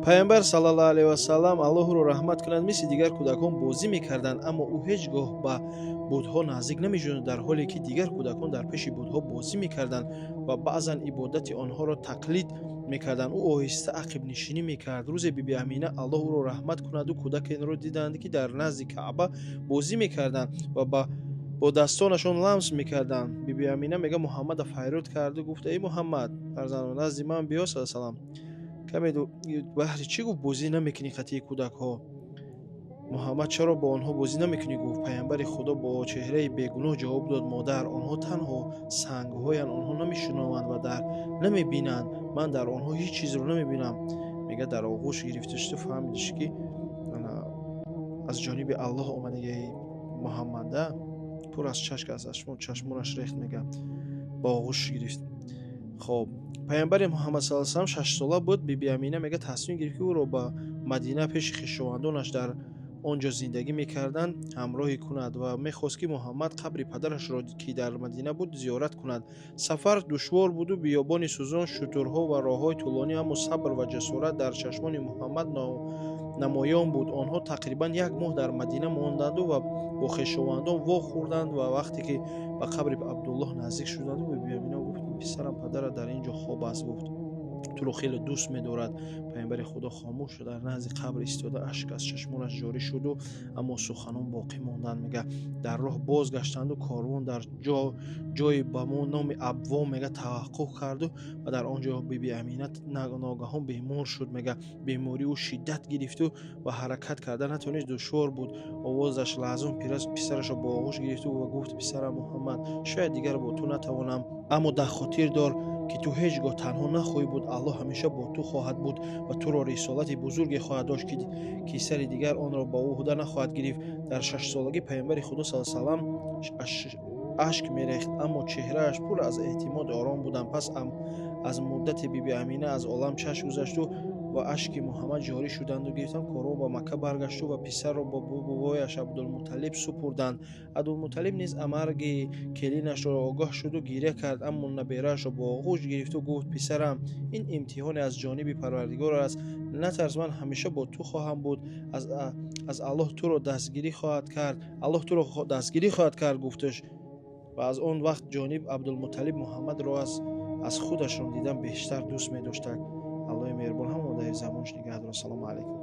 пайғамбар саллаллоҳу алайҳи вассалам Аллоҳро раҳмат кунад мисли дигар кӯдакон бозӣ мекарданд, аммо ӯ ҳеҷ гоҳ ба будҳо наздик намешуд, дар ҳоле ки дигар кӯдакон дар пеши будҳо бозӣ мекарданд ва баъзан ибодати онҳоро тақлид мекарданд. Ӯ оҳиста ақибнишинӣ мекард. Рӯзе биби Амина Аллоҳ ӯро раҳмат кунаду кӯдакенро диданд, ки дар назди Каъба бозӣ мекарданд ва бо дастонашон ламс мекарданд. Биби Амина мега Муҳаммада файруд карду гуфт: эй Муҳаммад, фарзандам, назди ман биё саллам. Каме баҳри чӣ гуфт бозӣ намекунӣ қатъи кӯдакҳо? Муҳаммад чаро бо онҳо бозӣ намекунӣ? Гуфт. Пайғамбари Худо бо чеҳраи бегуноҳ ҷавоб дод: модар, онҳо танҳо сангҳоянд, онҳо намешунаванд ва намебинанд. Ман дар онҳо ҳеҷ чизро намебинам. Мега дар оғӯш гирифташту фаҳмидаш, ки аз ҷониби Аллоҳ омадаги Муҳаммада пур аз чашк аз чашмонаш рехт. Мега ба оғӯш гирифт. хоб пайғамбари Муҳаммад саллаллоҳу алайҳи ва саллам 6 сола буд. Биби Амина мега тасмим гирифт, ки ӯро ба Мадина пеши хишовандонаш дар он ҷо зиндагӣ мекарданд ҳамроҳӣ кунад ва мехост, ки Муҳаммад қабри падарашро, ки дар Мадина буд, зиёрат кунад. Сафар душвор буду биёбони сӯзон, шутурҳо ва роҳҳои тӯлонӣ, аммо сабр ва ҷасорат дар чашмони Муҳаммад намоён буд. Онҳо тақрибан 1 моҳ дар Мадина монданду ва бо хешовандон вохӯрданд ва вақте ки ба қабри Абдуллоҳ наздик шуданду, биби Амина гуфт: писарам, падарат дар ин ҷо хоб аст. Гуфт: туро хеле дӯст медорад. Пайғамбари Худо хомӯш шуд, дар назди қабр истода, ашк аз чашмонаш ҷорӣ шуду, аммо суханон боқӣ монданд. Мега дар роҳ бозгаштанду корвон дар ҷои ба номи Абво мега таваққуф карду ва дар он ҷо биби Амина ногаҳон бемор шуд. Мега бемории ӯ шиддат гирифту ва ҳаракат кардан натавонист, душвор буд. Овозаш ларзон писарашро ба оғӯш гирифту ва гуфт: писарам Муҳаммад, шояд дигар бо ту натавонам, аммо дар хотир дор, ки ту ҳеҷ гоҳ танҳо нахоҳӣ буд. Аллоҳ ҳамеша бо ту хоҳад буд ва туро рисолати бузурге хоҳад дошт, ки кисари дигар онро ба ӯҳда нахоҳад гирифт. Дар 6-солагӣ Пайғамбари Худо саллаллоҳу алайҳи ва саллам ашк мерехт, аммо чеҳрааш пур аз эътимод ором буданд. Пас аз муддати биби Амина аз олам чашм гузашту ва ашки Муҳаммад ҷорӣ шуданду гирифтанд. Корвон ба Макка баргашту ва писарро ба бувояш Абдулмутталиб супурданд. Абдулмутталиб низ амарги келинашро огоҳ шуду гирья кард, аммо набераашро ба оғӯш гирифту гуфт: писарам, ин имтиҳоне аз ҷониби Парвардигор аст. Натарс, ман ҳамеша бо ту хоҳам буд. аз Аллоҳ туро дастгирӣ хоҳад кард. Гуфташ ва аз он вақт ҷониб Абдулмутталиб Муҳаммадро аз худашон дидан бештар дӯст медоштад. Аллоҳи меҳрубон ҳамон дар замонаш нигаҳ дорад. Салому алайкум.